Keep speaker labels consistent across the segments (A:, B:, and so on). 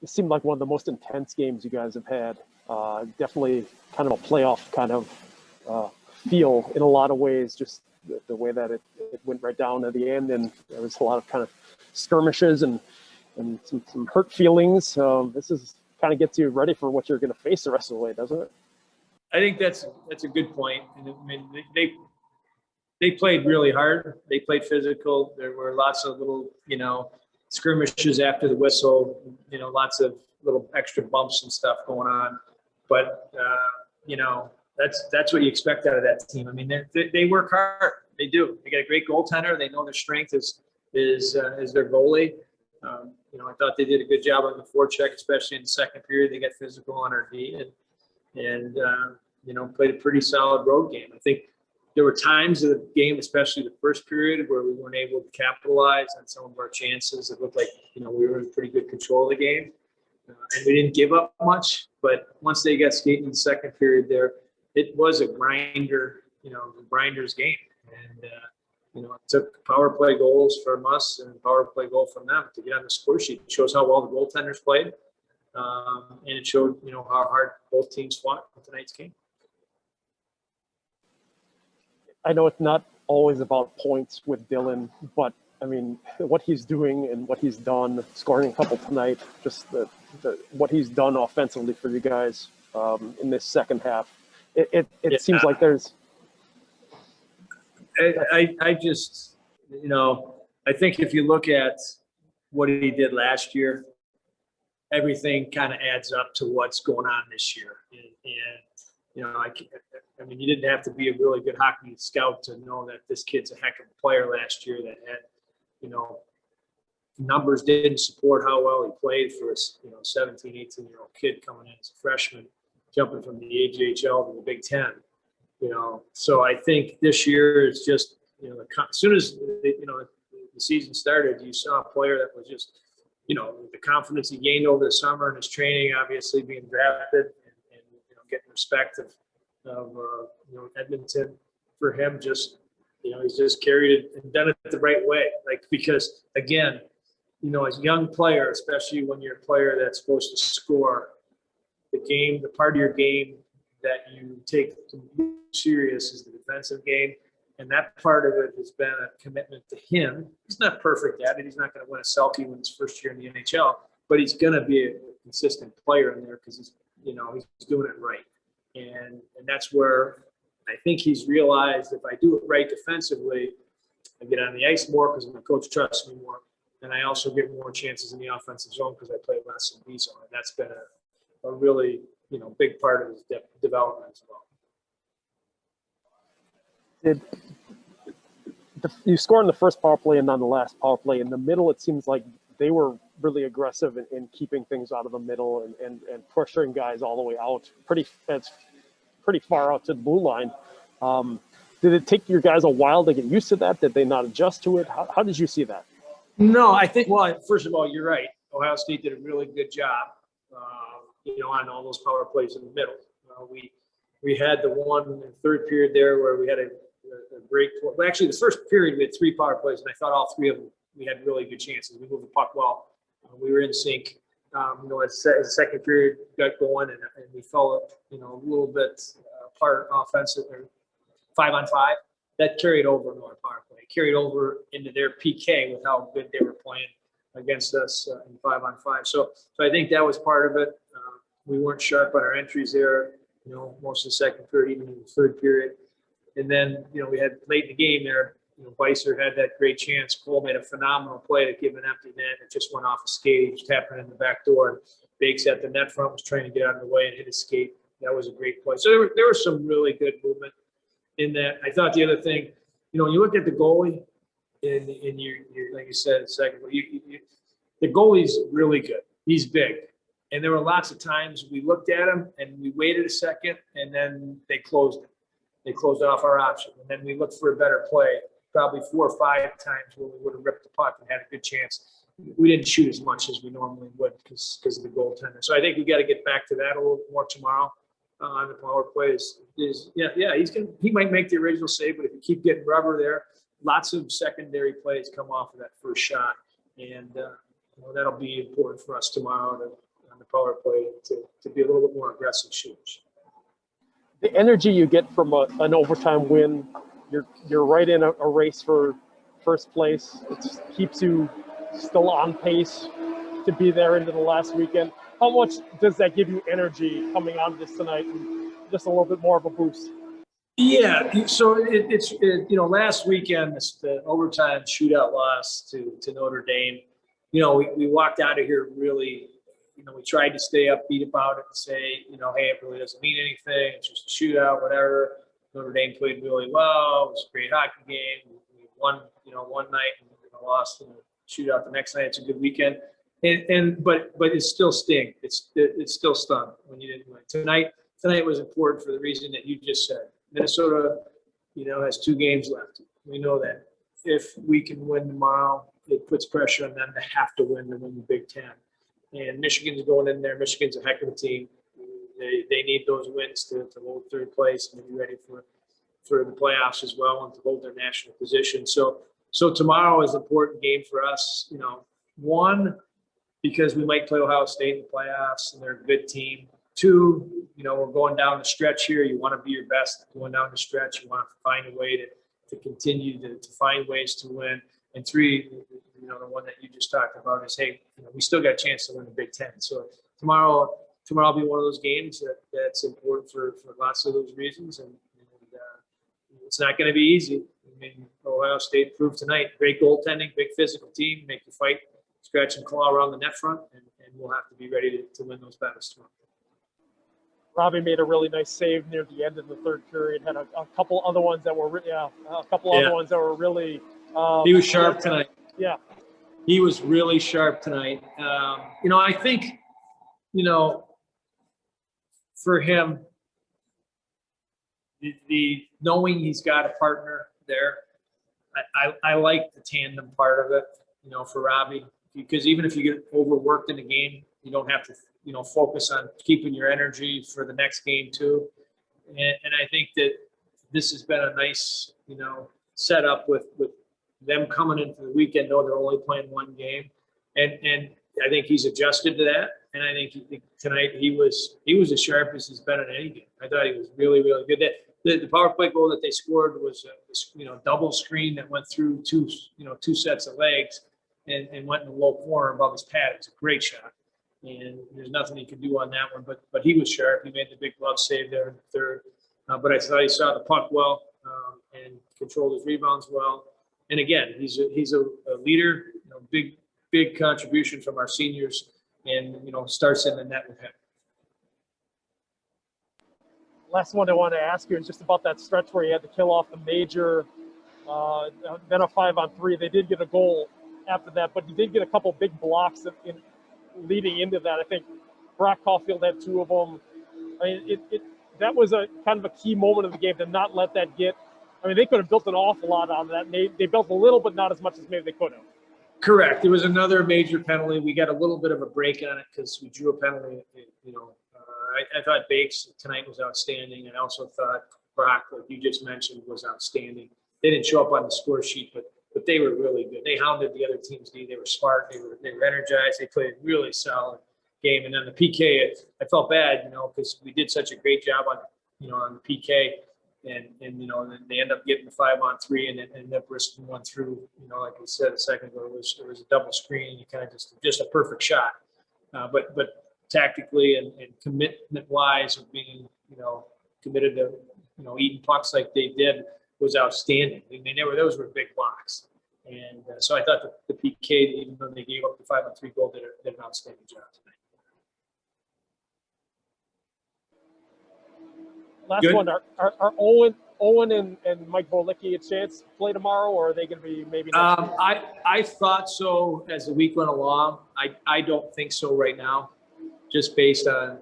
A: it seemed like one of the most intense games you guys have had. Definitely kind of a playoff kind of feel in a lot of ways, just the way that it went right down at the end. And there was a lot of kind of skirmishes and some hurt feelings. This is kind of gets you ready for what you're going to face the rest of the way, doesn't it?
B: I think that's a good point. And I mean, they played really hard. They played physical. There were lots of little, skirmishes after the whistle, lots of little extra bumps and stuff going on. But, that's what you expect out of that team. I mean, they work hard. They do. They got a great goaltender. They know their strength is their goalie. I thought they did a good job on the forecheck, especially in the second period. They got physical on our D and played a pretty solid road game. I think there were times of the game, especially the first period, where we weren't able to capitalize on some of our chances. It looked like, we were in pretty good control of the game. And we didn't give up much. But once they got skating in the second period there, it was a grinder's game. And, it took power play goals from us and power play goal from them to get on the score sheet. It shows how well the goaltenders played. And it showed, how hard both teams fought in tonight's game.
A: I know it's not always about points with Dylan, but I mean, what he's doing and what he's done, scoring a couple tonight, just what he's done offensively for you guys in this second half. It seems like there's.
B: I just, I think if you look at what he did last year, everything kind of adds up to what's going on this year. I mean, you didn't have to be a really good hockey scout to know that this kid's a heck of a player last year that had, numbers didn't support how well he played for a 17, 18-year-old kid coming in as a freshman, jumping from the AJHL to the Big Ten. So I think this year is just, as soon as, the season started, you saw a player that was just, the confidence he gained over the summer and his training, obviously being drafted and getting respect of Edmonton for him. Just, he's just carried it and done it the right way. Because again, as a young player, especially when you're a player that's supposed to score, the part of your game that you take serious is the defensive game. And that part of it has been a commitment to him. He's not perfect at it. He's not going to win a Selke when his first year in the NHL, but he's going to be a consistent player in there because he's doing it right. And that's where I think he's realized if I do it right defensively, I get on the ice more because my coach trusts me more. And I also get more chances in the offensive zone because I play less in B zone. And that's been a really, big part of his development as well.
A: You scored in the first power play and on the last power play. In the middle, it seems like they were really aggressive in keeping things out of the middle and pressuring guys all the way out, pretty far out to the blue line. Did it take your guys a while to get used to that? Did they not adjust to it? How did you see that?
B: No, I think, well, first of all, you're right. Ohio State did a really good job, on all those power plays in the middle. We had the one in the third period there where we had a great – well, actually, the first period we had 3 power plays, and I thought all 3 of them we had really good chances. We moved the puck well. We were in sync. As the second period got going, and we fell a little bit apart offensive or 5-on-5. That carried over into our power play. It carried over into their PK with how good they were playing against us in 5-on-5. So I think that was part of it. We weren't sharp on our entries there, most of the second period, even in the third period. And then, we had late in the game there, Beiser had that great chance. Cole made a phenomenal play to give an empty net. It just went off a skate, tapping in the back door. And Bakes at the net front was trying to get out of the way and hit his skate. That was a great play. So there was some really good movement in that. I thought the other thing, you look at the goalie, and you're like you said a second ago, the goalie's really good. He's big. And there were lots of times we looked at him and we waited a second and then they closed it. They closed off our option. And then we looked for a better play, probably 4 or 5 times when we would have ripped the puck and had a good chance. We didn't shoot as much as we normally would because of the goaltender. So I think we got to get back to that a little more tomorrow on the power plays. He might make the original save, but if you keep getting rubber there, lots of secondary plays come off of that first shot. And that'll be important for us tomorrow on the power play to be a little bit more aggressive shooters.
A: The energy you get from an overtime win, you're right in a race for first place. It keeps you still on pace to be there into the last weekend. How much does that give you energy coming out of this tonight and just a little bit more of a boost?
B: Yeah, so it's last weekend, the overtime shootout loss to Notre Dame, we walked out of here really, we tried to stay upbeat about it and say, hey, it really doesn't mean anything. It's just a shootout, whatever. Notre Dame played really well. It was a great hockey game. We won, one night and lost in a shootout the next night. It's a good weekend. But it still sting. It still stung when you didn't win. Tonight was important for the reason that you just said. Minnesota, has 2 games left. We know that. If we can win tomorrow, it puts pressure on them to have to win the Big Ten. And Michigan's going in there. Michigan's a heck of a team. They need those wins to hold third place and to be ready for the playoffs as well and to hold their national position. So tomorrow is an important game for us. One, because we might play Ohio State in the playoffs and they're a good team. 2, we're going down the stretch here. You want to be your best going down the stretch. You want to find a way to continue to find ways to win. And 3, the one that you just talked about is, hey, we still got a chance to win the Big Ten. So tomorrow will be one of those games that's important for lots of those reasons. And it's not going to be easy. I mean, Ohio State proved tonight, great goaltending, big physical team, make you fight, scratch and claw around the net front, and we'll have to be ready to win those battles tomorrow.
A: Robbie made a really nice save near the end of the third period. Had a couple other ones that were other ones that were really.
B: He was sharp tonight.
A: Yeah,
B: he was really sharp tonight. I think, for him, the knowing he's got a partner there, I like the tandem part of it. For Robbie, because even if you get overworked in a game, you don't have to. Focus on keeping your energy for the next game too. And I think that this has been a nice, setup with them coming into the weekend, though they're only playing 1 game. And I think he's adjusted to that. And I think tonight he was as sharp as he's been in any game. I thought he was really, really good. The power play goal that they scored was a double screen that went through two sets of legs and went in the low corner above his pad. It was a great shot. And there's nothing he could do on that one, but he was sharp. He made the big glove save there in the third. But I thought he saw the puck well and controlled his rebounds well. And again, he's a leader. Big contribution from our seniors, and starts in the net with him.
A: Last one I want to ask you is just about that stretch where you had to kill off the major, then a 5-on-3. They did get a goal after that, but you did get a couple big blocks leading into that. I think Brock Caulfield had 2 of them. I mean, that was a kind of a key moment of the game to not let that get. I mean, they could have built an awful lot on that. They built a little, but not as much as maybe they could have.
B: Correct. There was another major penalty. We got a little bit of a break on it because we drew a penalty. I thought Bakes tonight was outstanding. I also thought Brock, like you just mentioned, was outstanding. They didn't show up on the score sheet, but they were really good. They hounded the other team's D. They were smart. They were energized. They played a really solid game. And then the PK, I felt bad, because we did such a great job on the PK, and then they end up getting the 5-on-3 and end up risking one through. Like we said a second ago, it was a double screen. You kind of just a perfect shot. But tactically and commitment wise of being committed to eating pucks like they did was outstanding. I mean, those were big blocks. And so I thought the PK, even though they gave up the 5-on-3 goal, did an outstanding job tonight.
A: Last
B: Good.
A: one, are Owen and Mike Borlicki a chance to play tomorrow, or are they going to be maybe next week?
B: I thought so as the week went along. I don't think so right now, just based on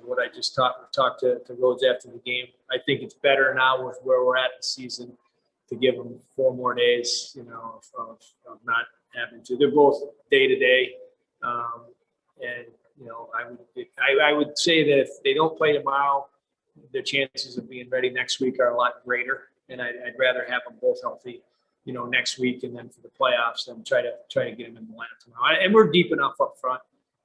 B: what I just talked to Rhodes after the game. I think it's better now with where we're at in the season to give them 4 more days, of not having to. They're both day to day, and I would say that if they don't play tomorrow, their chances of being ready next week are a lot greater. And I'd rather have them both healthy, next week, and then for the playoffs, then try to get them in the lineup tomorrow. And we're deep enough up front.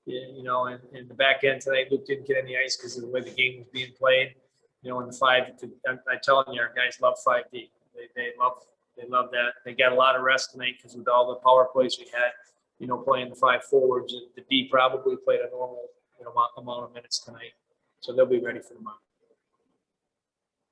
B: you know, and the back end tonight, Luke didn't get any ice because of the way the game was being played. You know, in the 5, I'm telling you, our guys love 5D. They love that. They got a lot of rest tonight because with all the power plays we had, you know, playing the 5 forwards, the D probably played a normal, you know, amount of minutes tonight. So they'll be ready for tomorrow.